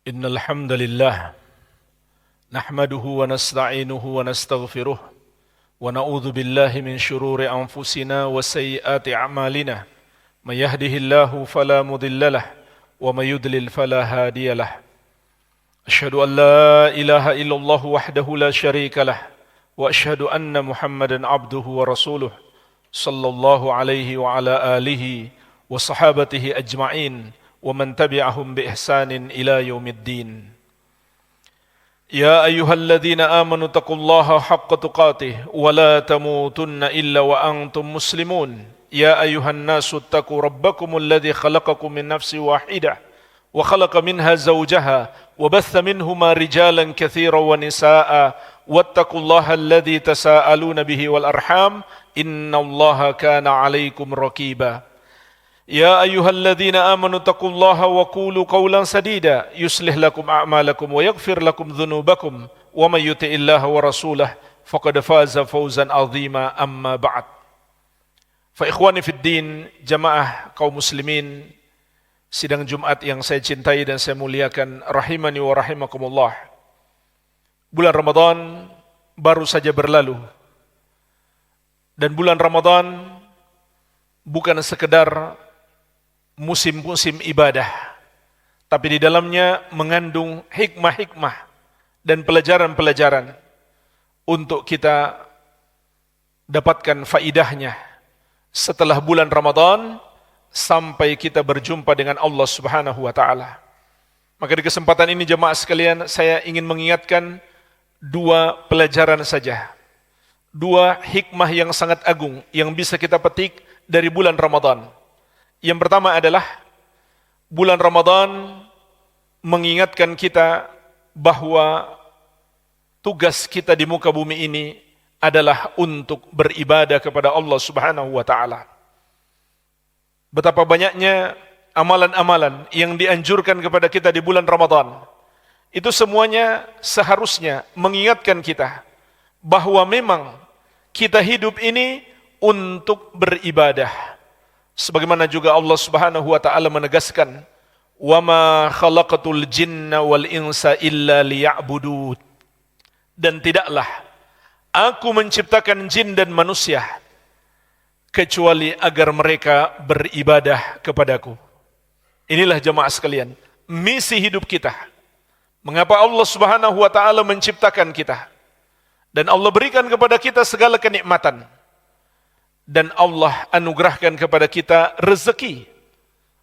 إن الحمد لله نحمده ونستعينه ونستغفره ونعوذ بالله من شرور أنفسنا وسيئات أعمالنا من يهده الله فلا مضل له ومن يضلل فلا هادي له أشهد أن لا إله إلا الله وحده لا شريك له وأشهد أن محمدا عبده ورسوله صلى الله عليه وعلى آله وصحابته أجمعين ومن تبعهم بإحسان إلى يوم الدين يا أيها الذين آمنوا اتقوا الله حق تقاته ولا تموتن إلا وأنتم مسلمون يا أيها الناس اتقوا ربكم الذي خلقكم من نفس واحدة وخلق منها زوجها وبث منهما رجالا كثيرا ونساء واتقوا الله الذي تساءلون به والأرحام إن الله كان عليكم رقيبا يا أيها الذين آمنوا اتقوا الله وقولوا قولا سديدا يصلح لكم أعمالكم ويغفر لكم ذنوبكم ومن يطع الله ورسوله فقد فاز فوزا عظيما أما بعد فإخواني في الدين jamaah kaum muslimin sidang Jumat yang saya cintai dan saya muliakan rahimani wa rahimakumullah. Bulan Ramadan baru saja berlalu dan bulan Ramadan bukan sekedar musim-musim ibadah, tapi di dalamnya mengandung hikmah-hikmah dan pelajaran-pelajaran untuk kita dapatkan faidahnya setelah bulan Ramadan sampai kita berjumpa dengan Allah Subhanahu wa taala. Maka di kesempatan ini jemaah sekalian, saya ingin mengingatkan dua pelajaran saja. Dua hikmah yang sangat agung yang bisa kita petik dari bulan Ramadan. Yang pertama adalah bulan Ramadan mengingatkan kita bahwa tugas kita di muka bumi ini adalah untuk beribadah kepada Allah Subhanahu wa taala. Betapa banyaknya amalan-amalan yang dianjurkan kepada kita di bulan Ramadan. Itu semuanya seharusnya mengingatkan kita bahwa memang kita hidup ini untuk beribadah. Sebagaimana juga Allah Subhanahu wa taala menegaskan, "Wa ma khalaqatul jinna wal insa illa liya'budun." Dan tidaklah aku menciptakan jin dan manusia kecuali agar mereka beribadah kepadaku. Inilah jemaah sekalian, misi hidup kita. Mengapa Allah Subhanahu wa taala menciptakan kita? Dan Allah berikan kepada kita segala kenikmatan. Dan Allah anugerahkan kepada kita rezeki.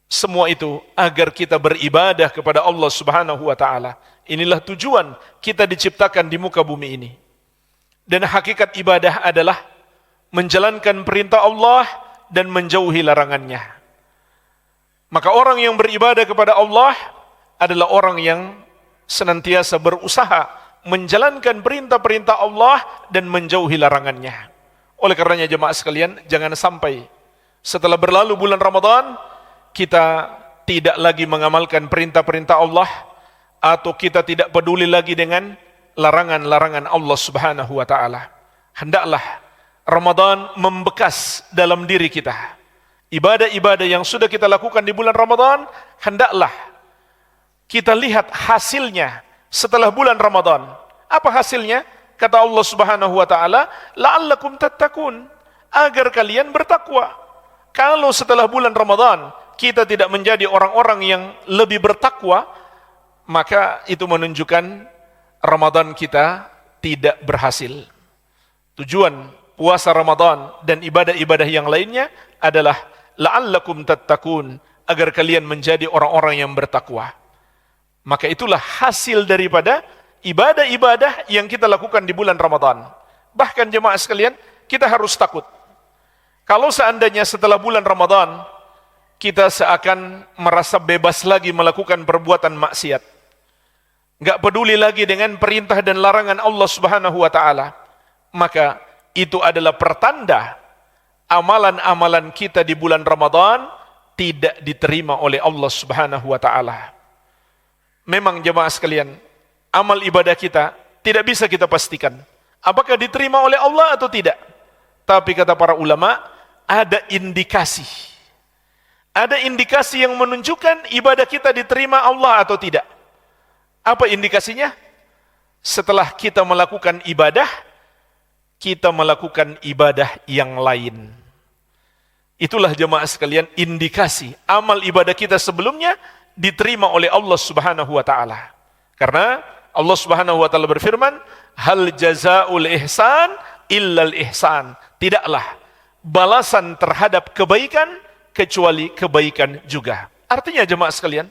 Semua itu agar kita beribadah kepada Allah Subhanahu wa taala. Inilah tujuan kita diciptakan di muka bumi ini. Dan hakikat ibadah adalah menjalankan perintah Allah dan menjauhi larangannya. Maka orang yang beribadah kepada Allah adalah orang yang senantiasa berusaha menjalankan perintah-perintah Allah dan menjauhi larangannya. Oleh karenanya jemaah sekalian, jangan sampai setelah berlalu bulan Ramadan kita tidak lagi mengamalkan perintah-perintah Allah atau kita tidak peduli lagi dengan larangan-larangan Allah Subhanahu wa taala. Hendaklah Ramadan membekas dalam diri kita. Ibadah-ibadah yang sudah kita lakukan di bulan Ramadan, hendaklah kita lihat hasilnya setelah bulan Ramadan. Apa hasilnya? Kata Allah Subhanahu wa taala, la'allakum tattaqun, agar kalian bertakwa. Kalau setelah bulan Ramadan kita tidak menjadi orang-orang yang lebih bertakwa, maka itu menunjukkan Ramadan kita tidak berhasil. Tujuan puasa Ramadan dan ibadah-ibadah yang lainnya adalah la'allakum tattaqun, agar kalian menjadi orang-orang yang bertakwa. Maka itulah hasil daripada ibadah-ibadah yang kita lakukan di bulan Ramadan. Bahkan jemaah sekalian, kita harus takut. Kalau seandainya setelah bulan Ramadan, kita seakan merasa bebas lagi melakukan perbuatan maksiat. Nggak peduli lagi dengan perintah dan larangan Allah Subhanahu wa ta'ala. Maka itu adalah pertanda amalan-amalan kita di bulan Ramadan tidak diterima oleh Allah Subhanahu wa ta'ala. Memang jemaah sekalian, amal ibadah kita tidak bisa kita pastikan apakah diterima oleh Allah atau tidak. Tapi kata para ulama, ada indikasi. Ada indikasi yang menunjukkan ibadah kita diterima Allah atau tidak. Apa indikasinya? Setelah kita melakukan ibadah, kita melakukan ibadah yang lain. Itulah jemaah sekalian indikasi amal ibadah kita sebelumnya diterima oleh Allah Subhanahu wa taala. Karena Allah Subhanahu wa taala berfirman, "Hal jazaa'ul ihsan illal ihsan." Tidaklah balasan terhadap kebaikan kecuali kebaikan juga. Artinya jemaah sekalian,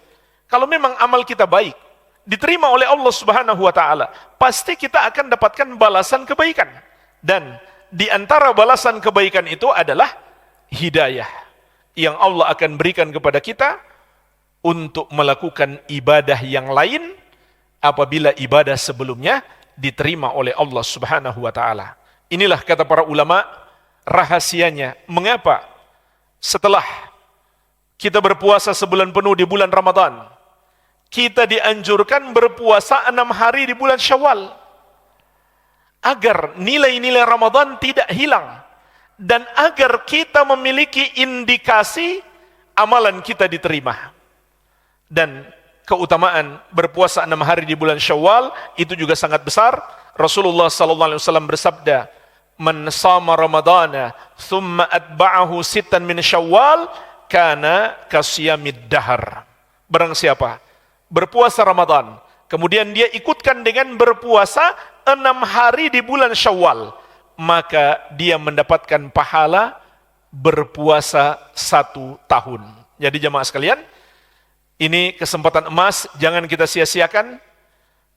kalau memang amal kita baik, diterima oleh Allah Subhanahu wa taala, pasti kita akan dapatkan balasan kebaikan. Dan di antara balasan kebaikan itu adalah hidayah yang Allah akan berikan kepada kita untuk melakukan ibadah yang lain apabila ibadah sebelumnya diterima oleh Allah Subhanahu wa taala. Inilah kata para ulama rahasianya mengapa setelah kita berpuasa sebulan penuh di bulan Ramadan, kita dianjurkan berpuasa 6 hari di bulan Syawal, agar nilai-nilai Ramadan tidak hilang, dan agar kita memiliki indikasi amalan kita diterima. Dan keutamaan berpuasa 6 hari di bulan Syawal itu juga sangat besar. Rasulullah SAW bersabda, "Man shama Ramadana, thumma atba'ahu sittan min Syawal, kana kasiyamid dahar." Barang siapa berpuasa Ramadan, kemudian dia ikutkan dengan berpuasa 6 hari di bulan Syawal, maka dia mendapatkan pahala berpuasa 1 tahun. Jadi jemaah sekalian, ini kesempatan emas, jangan kita sia-siakan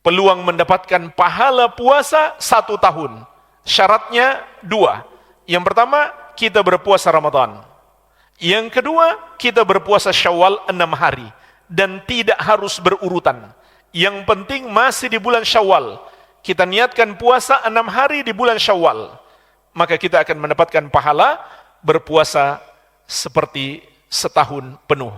peluang mendapatkan pahala puasa 1 tahun. Syaratnya 2. Yang pertama, kita berpuasa Ramadan. Yang kedua, kita berpuasa Syawal 6 hari. Dan tidak harus berurutan. Yang penting masih di bulan Syawal. Kita niatkan puasa 6 hari di bulan Syawal. Maka kita akan mendapatkan pahala berpuasa seperti setahun penuh.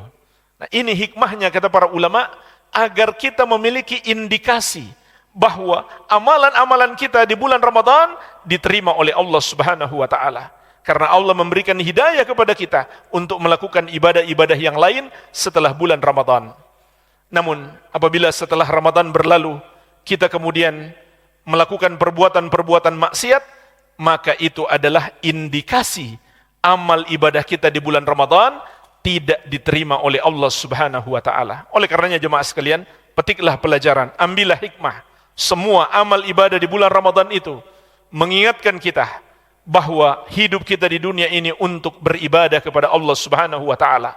Nah, ini hikmahnya kata para ulama, agar kita memiliki indikasi bahwa amalan-amalan kita di bulan Ramadan diterima oleh Allah Subhanahu wa taala. Karena Allah memberikan hidayah kepada kita untuk melakukan ibadah-ibadah yang lain setelah bulan Ramadan. Namun, apabila setelah Ramadan berlalu, kita kemudian melakukan perbuatan-perbuatan maksiat, maka itu adalah indikasi amal ibadah kita di bulan Ramadan tidak diterima oleh Allah Subhanahu wa taala. Oleh karenanya jemaah sekalian, petiklah pelajaran, ambillah hikmah. Semua amal ibadah di bulan Ramadan itu mengingatkan kita bahwa hidup kita di dunia ini untuk beribadah kepada Allah Subhanahu wa taala.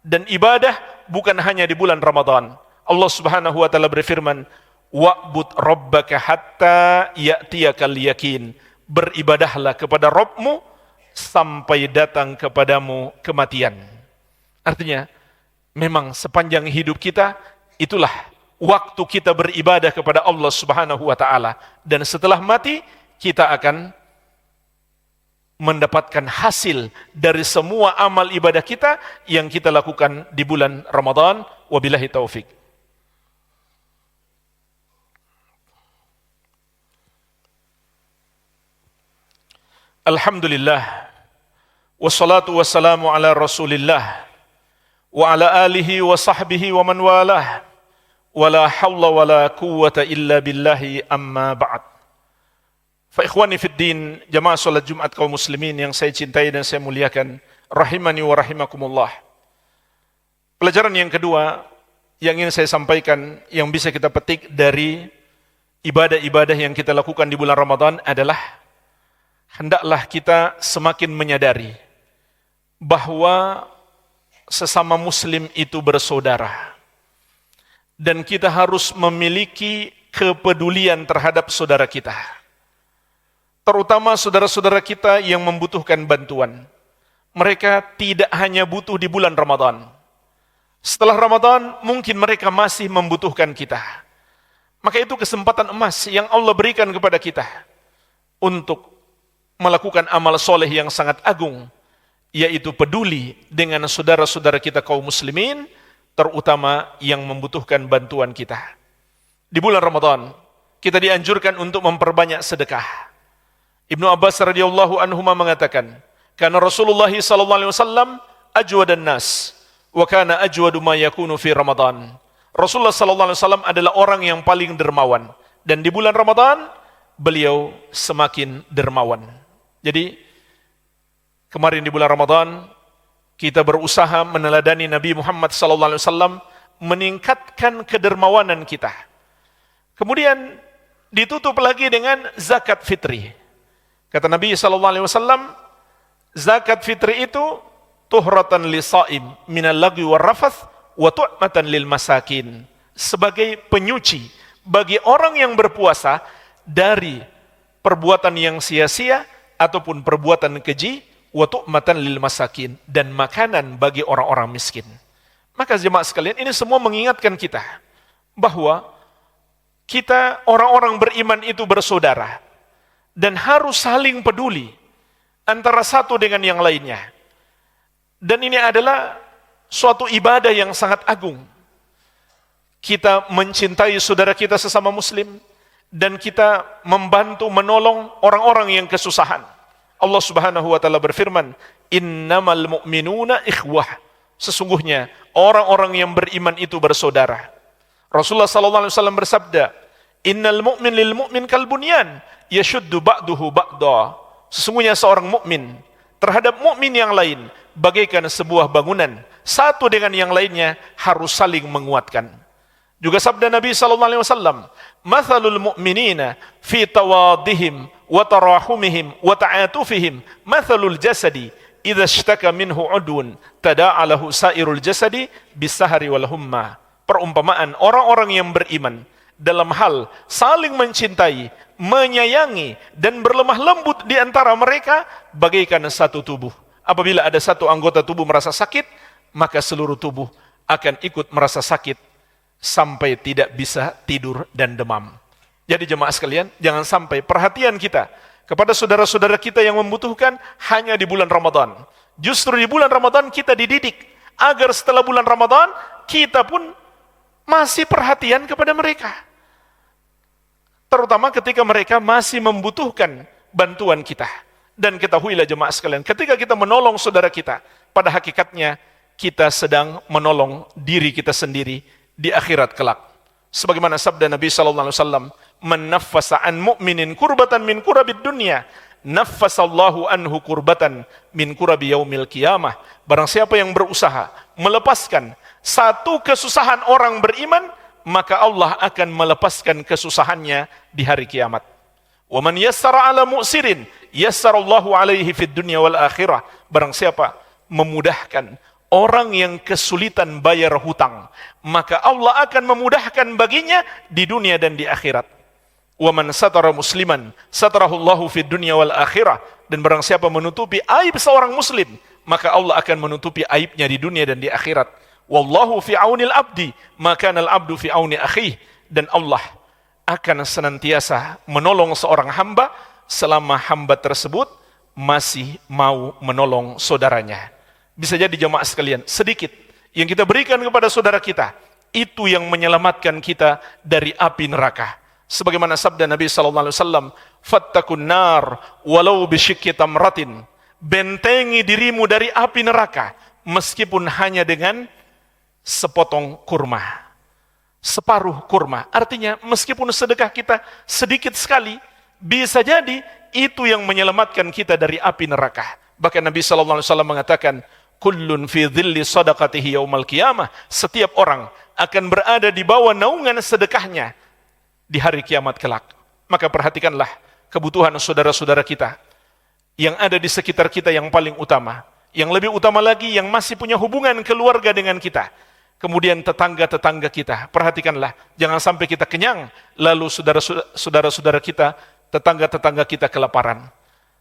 Dan ibadah bukan hanya di bulan Ramadan. Allah Subhanahu wa taala berfirman, "Wa'bud rabbaka hatta ya'tiyakal yakin." Beribadahlah kepada Rabbmu sampai datang kepadamu kematian. Artinya, memang sepanjang hidup kita, itulah waktu kita beribadah kepada Allah Subhanahu wa taala. Dan setelah mati, kita akan mendapatkan hasil dari semua amal ibadah kita yang kita lakukan di bulan Ramadan. Wabillahi taufik. Alhamdulillah, wassalatu wassalamu ala Rasulillah wa ala alihi wa sahbihi wa man walah, wa la hawla wa la quwwata illa billahi, amma ba'd. Fa ikhwani fid din, jamaah salat Jumat kaum muslimin yang saya cintai dan saya muliakan, rahimani wa rahimakumullah. Pelajaran yang kedua yang ingin saya sampaikan, yang bisa kita petik dari ibadah-ibadah yang kita lakukan di bulan Ramadan adalah hendaklah kita semakin menyadari bahwa sesama muslim itu bersaudara. Dan kita harus memiliki kepedulian terhadap saudara kita. Terutama saudara-saudara kita yang membutuhkan bantuan. Mereka tidak hanya butuh di bulan Ramadan. Setelah Ramadan, mungkin mereka masih membutuhkan kita. Maka itu kesempatan emas yang Allah berikan kepada kita untuk melakukan amal soleh yang sangat agung, yaitu peduli dengan saudara-saudara kita kaum muslimin, terutama yang membutuhkan bantuan kita. Di bulan Ramadan, kita dianjurkan untuk memperbanyak sedekah. Ibnu Abbas radhiyallahu anhuma mengatakan, "Kana Rasulullah sallallahu alaihi wasallam ajwadan nas, wa kana ajwadu ma yakunu fi Ramadan." Rasulullah sallallahu alaihi wasallam adalah orang yang paling dermawan, dan di bulan Ramadan beliau semakin dermawan. Jadi kemarin di bulan Ramadan kita berusaha meneladani Nabi Muhammad sallallahu alaihi wasallam, meningkatkan kedermawanan kita. Kemudian ditutup lagi dengan zakat fitri. Kata Nabi sallallahu alaihi wasallam, zakat fitri itu tuhratan lisaim minal lagwi war rafath wa tu'matan lil masakin, sebagai penyuci bagi orang yang berpuasa dari perbuatan yang sia-sia ataupun perbuatan keji, wa tu'matan lil masakin, dan makanan bagi orang-orang miskin. Maka jemaah sekalian, ini semua mengingatkan kita bahwa kita orang-orang beriman itu bersaudara dan harus saling peduli antara satu dengan yang lainnya. Dan ini adalah suatu ibadah yang sangat agung. Kita mencintai saudara kita sesama muslim, dan kita membantu menolong orang-orang yang kesusahan. Allah Subhanahu wa taala berfirman, "Innamal mu'minuna ikhwah." Sesungguhnya orang-orang yang beriman itu bersaudara. Rasulullah sallallahu alaihi wasallam bersabda, "Innal mu'min lil mu'min kal bunyan, yashuddu ba'duhu ba'da." Sesungguhnya seorang mukmin terhadap mukmin yang lain bagaikan sebuah bangunan, satu dengan yang lainnya harus saling menguatkan. Juga sabda Nabi sallallahu alaihi wasallam, "Mathalul mu'minina fi tawadihim wa tarahumihim wa ta'atufihim mathalul jasadi idza ishtaka minhu 'udwun tada'a lahu sairul jasadi bis-sahari wal humma." Perumpamaan orang-orang yang beriman dalam hal saling mencintai, menyayangi, dan berlemah lembut di antara mereka bagaikan satu tubuh. Apabila ada satu anggota tubuh merasa sakit, maka seluruh tubuh akan ikut merasa sakit sampai tidak bisa tidur dan demam. Jadi jemaah sekalian, jangan sampai perhatian kita kepada saudara-saudara kita yang membutuhkan hanya di bulan Ramadan. Justru di bulan Ramadan kita dididik agar setelah bulan Ramadan kita pun masih perhatian kepada mereka. Terutama ketika mereka masih membutuhkan bantuan kita. Dan ketahuilah jemaah sekalian, ketika kita menolong saudara kita, pada hakikatnya kita sedang menolong diri kita sendiri di akhirat kelak. Sebagaimana sabda Nabi sallallahu alaihi wasallam, "Man naffasa an mu'minin kurbatan min kurabid dunya, naffasallahu anhu kurbatan min kurabi yaumil qiyamah." Barang siapa yang berusaha melepaskan satu kesusahan orang beriman, maka Allah akan melepaskan kesusahannya di hari kiamat. Wa man yassara ala mu'sirin yassarallahu alaihi fid dunya wal akhirah. Barang siapa memudahkan orang yang kesulitan bayar hutang, maka Allah akan memudahkan baginya di dunia dan di akhirat. Wa man satara musliman satarahullahu fid dunya wal akhirah. Dan barang siapa menutupi aib seorang muslim, maka Allah akan menutupi aibnya di dunia dan di akhirat. Wallahu fi aunil abdi ma kana al abdu fi auni akhihi. Dan Allah akan senantiasa menolong seorang hamba selama hamba tersebut masih mau menolong saudaranya. Bisa jadi jemaah sekalian, sedikit yang kita berikan kepada saudara kita, itu yang menyelamatkan kita dari api neraka. Sebagaimana sabda Nabi sallallahu alaihi wasallam, "Fattakun nar walau bisyikki tamratin." Bentengi dirimu dari api neraka meskipun hanya dengan sepotong kurma. Separuh kurma. Artinya meskipun sedekah kita sedikit sekali, bisa jadi itu yang menyelamatkan kita dari api neraka. Bahkan Nabi sallallahu alaihi wasallam mengatakan, "Kullun fi dhilli sadaqatihi yaumal qiyamah." Setiap orang akan berada di bawah naungan sedekahnya di hari kiamat kelak. Maka perhatikanlah kebutuhan saudara-saudara kita yang ada di sekitar kita yang paling utama. Yang lebih utama lagi yang masih punya hubungan keluarga dengan kita. Kemudian tetangga-tetangga kita, perhatikanlah, jangan sampai kita kenyang, lalu saudara-saudara kita, tetangga-tetangga kita kelaparan.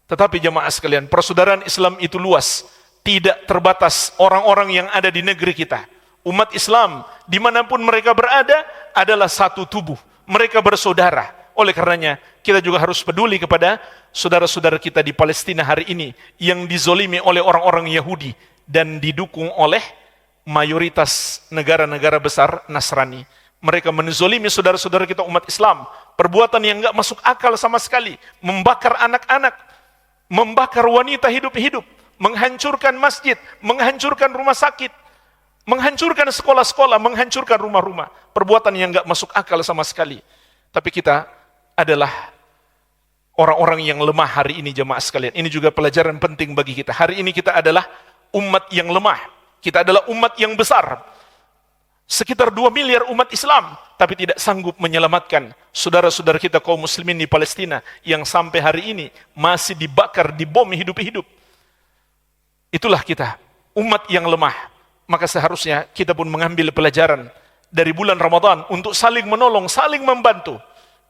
Tetapi jemaah sekalian, persaudaraan Islam itu luas, tidak terbatas orang-orang yang ada di negeri kita. Umat Islam, dimanapun mereka berada, adalah satu tubuh, mereka bersaudara. Oleh karenanya, kita juga harus peduli kepada saudara-saudara kita di Palestina hari ini, yang dizolimi oleh orang-orang Yahudi, dan didukung oleh mayoritas negara-negara besar Nasrani. Mereka menzolimi saudara-saudara kita umat Islam. Perbuatan yang enggak masuk akal sama sekali. Membakar anak-anak, membakar wanita hidup-hidup, menghancurkan masjid, menghancurkan rumah sakit, menghancurkan sekolah-sekolah, menghancurkan rumah-rumah, perbuatan yang nggak masuk akal sama sekali. Tapi kita adalah orang-orang yang lemah hari ini, jemaah sekalian. Ini juga pelajaran penting bagi kita. Hari ini kita adalah umat yang lemah. Kita adalah umat yang besar. Sekitar 2 miliar umat Islam, tapi tidak sanggup menyelamatkan saudara-saudara kita kaum muslimin di Palestina yang sampai hari ini masih dibakar, dibom hidup-hidup. Itulah kita, umat yang lemah. Maka seharusnya kita pun mengambil pelajaran dari bulan Ramadan untuk saling menolong, saling membantu.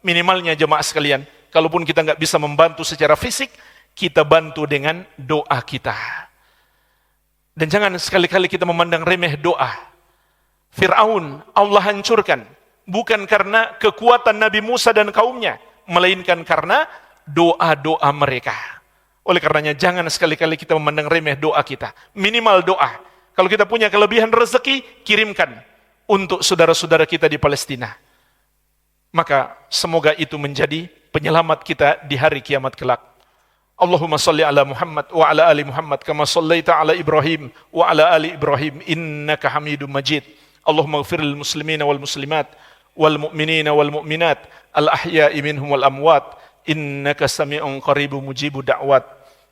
Minimalnya jemaah sekalian, kalaupun kita nggak bisa membantu secara fisik, kita bantu dengan doa kita. Dan jangan sekali-kali kita memandang remeh doa. Fir'aun Allah hancurkan, bukan karena kekuatan Nabi Musa dan kaumnya, melainkan karena doa-doa mereka. Oleh karenanya jangan sekali-kali kita memandang remeh doa kita. Minimal doa. Kalau kita punya kelebihan rezeki, kirimkan untuk saudara-saudara kita di Palestina. Maka semoga itu menjadi penyelamat kita di hari kiamat kelak. Allahumma salli ala Muhammad wa ala ali Muhammad kama sallaita ala Ibrahim wa ala ali Ibrahim innaka Hamidum Majid. Allahumma ighfir lil muslimina wal muslimat wal mu'minina wal mu'minat al ahya'i minhum wal amwat innaka sami'un qaribun mujibud da'wat.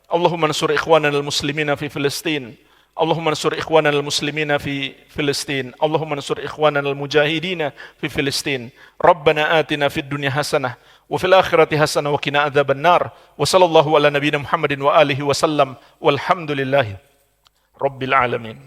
Allahumma ansur ikhwanana al muslimina fi Filistin. Allahumma ansur ikhwanana al-muslimina fi Filistin. Allahumma ansur ikhwanana al-mujahidina fi Filistin. Rabbana atina fid dunya hasanah wa fil akhirati hasanah wa qina adzaban nar. Wa sallallahu ala nabiyyina Muhammadin wa alihi wa sallam. Walhamdulillahi rabbil alamin.